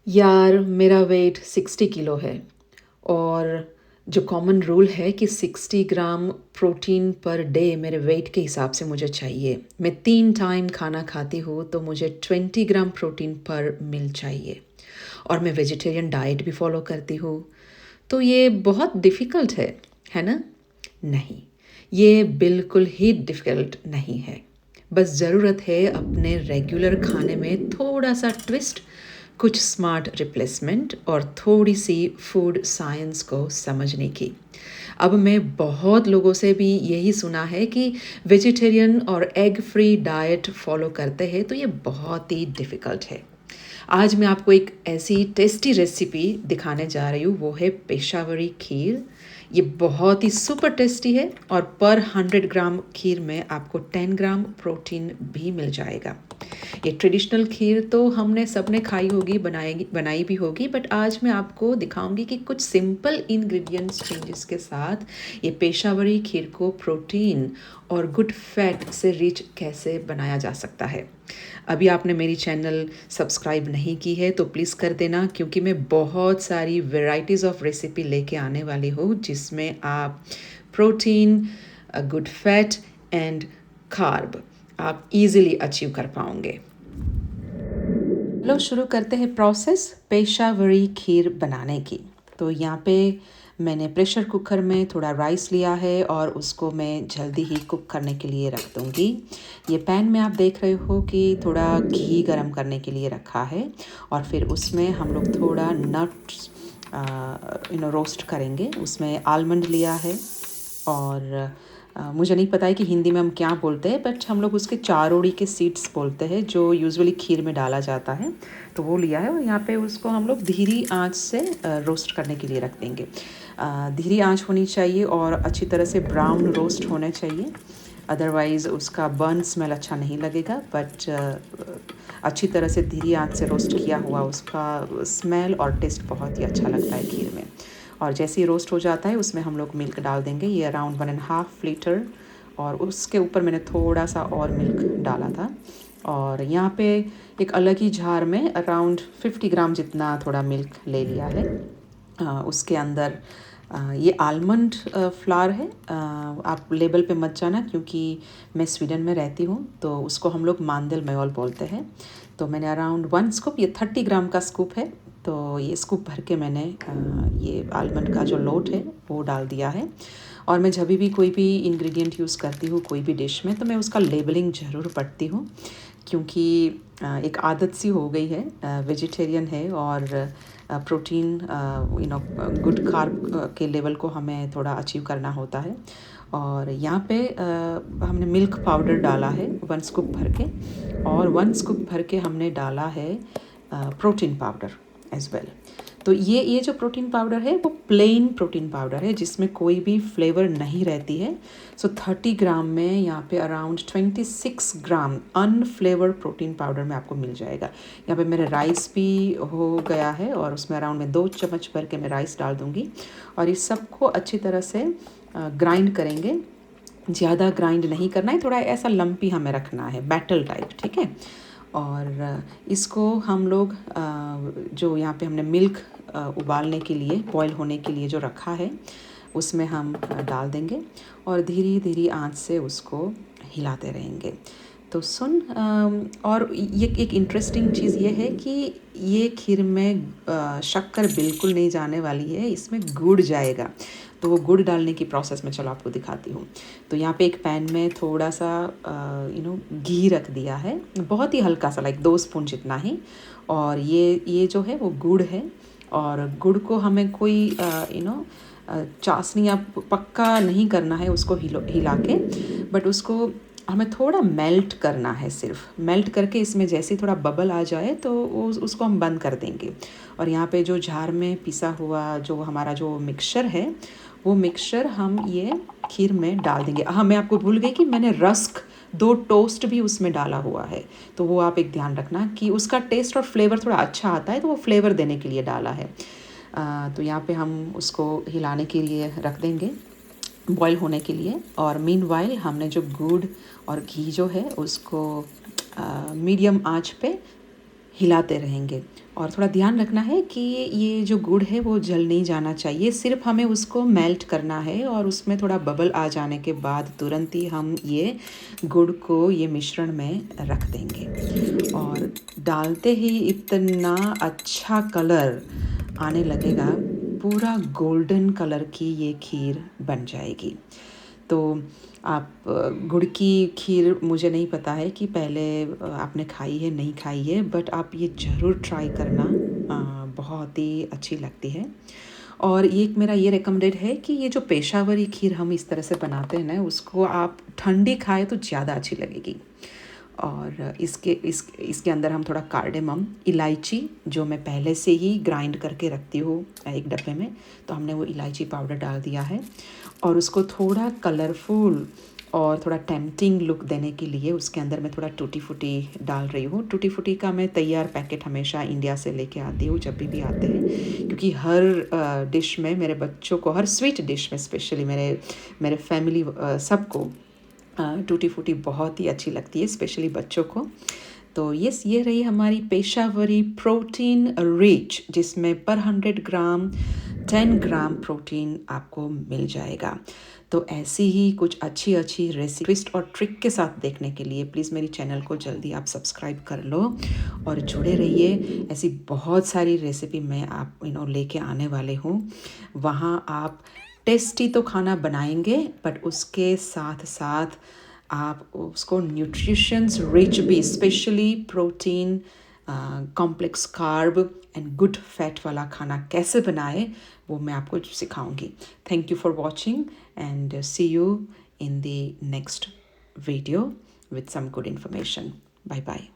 यार मेरा wait 60 kilo है और जो कॉमन रूल है कि 60 ग्राम प्रोटीन पर डे मेरे वेट के हिसाब से मुझे चाहिए। मैं 3 टाइम खाना खाती हूँ तो मुझे 20 ग्राम प्रोटीन पर मील चाहिए और मैं वेजिटेरियन डाइट भी फॉलो करती हूँ। तो ये बहुत डिफ़िकल्ट है ना? नहीं, ये बिल्कुल ही डिफ़िकल्ट नहीं है। बस ज़रूरत है अपने रेगुलर खाने में थोड़ा सा ट्विस्ट, कुछ स्मार्ट रिप्लेसमेंट और थोड़ी सी फूड साइंस को समझने की। अब मैं बहुत लोगों से भी यही सुना है कि वेजिटेरियन और एग फ्री डाइट फॉलो करते हैं तो ये बहुत ही डिफ़िकल्ट है। आज मैं आपको एक ऐसी टेस्टी रेसिपी दिखाने जा रही हूँ, वो है पेशावरी खीर। ये बहुत ही सुपर टेस्टी है और पर 100 ग्राम खीर में आपको 10 ग्राम प्रोटीन भी मिल जाएगा। ये ट्रेडिशनल खीर तो हमने सबने खाई होगी, बनाई भी होगी, बट आज मैं आपको दिखाऊंगी कि कुछ सिंपल इंग्रेडिएंट्स चेंजेस के साथ ये पेशावरी खीर को प्रोटीन और गुड फैट से रिच कैसे बनाया जा सकता है। अभी आपने मेरी चैनल सब्सक्राइब नहीं की है तो प्लीज़ कर देना, क्योंकि मैं बहुत सारी वेराइटीज़ ऑफ रेसिपी लेके आने वाली हूँ जिसमें आप protein, good fat and carb आप इजीली अचीव कर पाओगे। चलो शुरू करते हैं प्रोसेस पेशावरी खीर बनाने की। तो यहाँ पे मैंने प्रेशर कुकर में थोड़ा राइस लिया है और उसको मैं जल्दी ही कुक करने के लिए रख दूँगी। ये पैन में आप देख रहे हो कि थोड़ा घी गरम करने के लिए रखा है और फिर उसमें हम लोग थोड़ा नट्स रोस्ट करेंगे। उसमें आलमंड लिया है और मुझे नहीं पता है कि हिंदी में हम क्या बोलते हैं, बट हम लोग उसके चारोड़ी के सीड्स बोलते हैं जो यूजुअली खीर में डाला जाता है। तो वो लिया है और यहाँ पे उसको हम लोग धीमी आंच से रोस्ट करने के लिए रख देंगे। धीमी आंच होनी चाहिए और अच्छी तरह से ब्राउन रोस्ट होने चाहिए, अदरवाइज़ उसका बर्न स्मेल अच्छा नहीं लगेगा। बट अच्छी तरह से धीमी आंच से रोस्ट किया हुआ उसका स्मेल और टेस्ट बहुत ही अच्छा लगता है खीर में। और जैसे ही रोस्ट हो जाता है उसमें हम लोग मिल्क डाल देंगे, ये अराउंड 1.5 लीटर, और उसके ऊपर मैंने थोड़ा सा और मिल्क डाला था। और यहाँ पे एक अलग ही जार में अराउंड 50 ग्राम जितना थोड़ा मिल्क ले लिया है। उसके अंदर ये आलमंड फ्लावर है। आप लेबल पे मत जाना, क्योंकि मैं स्वीडन में रहती हूँ तो उसको हम लोग मांदेल मेयोल बोलते हैं। तो मैंने अराउंड 1 स्कूप, ये 30 ग्राम का स्कूप है, तो ये स्कूप भर के मैंने ये आलमंड का जो लोट है वो डाल दिया है। और मैं जब भी कोई भी इंग्रेडिएंट यूज़ करती हूँ कोई भी डिश में, तो मैं उसका लेबलिंग ज़रूर पढ़ती हूँ, क्योंकि एक आदत सी हो गई है। वेजिटेरियन है और प्रोटीन गुड कार्ब के लेवल को हमें थोड़ा अचीव करना होता है। और यहाँ पे हमने मिल्क पाउडर डाला है 1 स्कूप भर के, और 1 स्कूप भर के हमने डाला है प्रोटीन पाउडर एज वेल। तो ये जो प्रोटीन पाउडर है वो प्लेन प्रोटीन पाउडर है जिसमें कोई भी फ्लेवर नहीं रहती है। सो 30 ग्राम में यहाँ पे अराउंड 26 ग्राम अनफ्लेवर्ड प्रोटीन पाउडर में आपको मिल जाएगा। यहाँ पे मेरे राइस भी हो गया है और उसमें अराउंड में 2 चम्मच भर के मैं राइस डाल दूँगी और इस सबको अच्छी तरह से ग्राइंड करेंगे। ज़्यादा ग्राइंड नहीं करना है, थोड़ा ऐसा लम्पी हमें रखना है, बैटल टाइप, ठीक है। और इसको हम लोग जो यहाँ पे हमने मिल्क उबालने के लिए, बॉईल होने के लिए जो रखा है उसमें हम डाल देंगे और धीरे धीरे आंच से उसको हिलाते रहेंगे। तो और ये एक इंटरेस्टिंग चीज़ ये है कि ये खीर में शक्कर बिल्कुल नहीं जाने वाली है, इसमें गुड़ जाएगा। तो वो गुड़ डालने की प्रोसेस में चलो आपको दिखाती हूँ। तो यहाँ पे एक पैन में थोड़ा सा घी रख दिया है, बहुत ही हल्का सा, लाइक 2 स्पून जितना ही। और ये जो है वो गुड़ है, और गुड़ को हमें कोई चाशनी या पक्का नहीं करना है उसको हिला के, बट उसको हमें थोड़ा मेल्ट करना है। सिर्फ मेल्ट करके इसमें जैसे थोड़ा बबल आ जाए तो उसको हम बंद कर देंगे। और यहाँ पे जो जार में पिसा हुआ जो हमारा जो मिक्सचर है, वो मिक्सचर हम ये खीर में डाल देंगे। हाँ, मैं आपको भूल गई कि मैंने रस्क 2 टोस्ट भी उसमें डाला हुआ है, तो वो आप एक ध्यान रखना कि उसका टेस्ट और फ्लेवर थोड़ा अच्छा आता है, तो वो फ्लेवर देने के लिए डाला है। तो यहाँ पे हम उसको हिलाने के लिए रख देंगे, बॉईल होने के लिए। और मीनवाइल हमने जो गुड़ और घी जो है उसको मीडियम आंच पे हिलाते रहेंगे और थोड़ा ध्यान रखना है कि ये जो गुड़ है वो जल नहीं जाना चाहिए, सिर्फ हमें उसको मेल्ट करना है और उसमें थोड़ा बबल आ जाने के बाद तुरंत ही हम ये गुड़ को ये मिश्रण में रख देंगे और डालते ही इतना अच्छा कलर आने लगेगा, पूरा गोल्डन कलर की ये खीर बन जाएगी। तो आप गुड़ की खीर मुझे नहीं पता है कि पहले आपने खाई है नहीं खाई है, बट आप ये ज़रूर ट्राई करना, बहुत ही अच्छी लगती है। और ये एक मेरा ये रिकमेंडेड है कि ये जो पेशावरी खीर हम इस तरह से बनाते हैं ना, उसको आप ठंडी खाए तो ज़्यादा अच्छी लगेगी। और इसके अंदर हम थोड़ा कार्डेमम, इलायची जो मैं पहले से ही ग्राइंड करके रखती हूँ एक डब्बे में, तो हमने वो इलायची पाउडर डाल दिया है और उसको थोड़ा कलरफुल और थोड़ा टेम्पटिंग लुक देने के लिए उसके अंदर मैं थोड़ा टूटी फूटी डाल रही हूँ। टूटी फूटी का मैं तैयार पैकेट हमेशा इंडिया से लेके आती हूँ जब भी आते हैं, क्योंकि हर डिश में मेरे बच्चों को, हर स्वीट डिश में स्पेशली मेरे फैमिली सबको टूटी फूटी बहुत ही अच्छी लगती है, स्पेशली बच्चों को। तो ये रही हमारी पेशावरी प्रोटीन रिच, जिसमें पर 100 ग्राम 10 ग्राम प्रोटीन आपको मिल जाएगा। तो ऐसी ही कुछ अच्छी अच्छी रेसिपी ट्विस्ट और ट्रिक के साथ देखने के लिए प्लीज़ मेरी चैनल को जल्दी आप सब्सक्राइब कर लो और जुड़े रहिए। ऐसी बहुत सारी रेसिपी मैं आप लेके आने वाले हूँ। वहाँ आप टेस्टी तो खाना बनाएंगे, बट उसके साथ साथ आप उसको न्यूट्रिशंस रिच भी, specially protein, complex carb and good fat वाला खाना कैसे बनाए वो मैं आपको सिखाऊंगी। Thank you for watching and see you in the next video with some good information. Bye bye.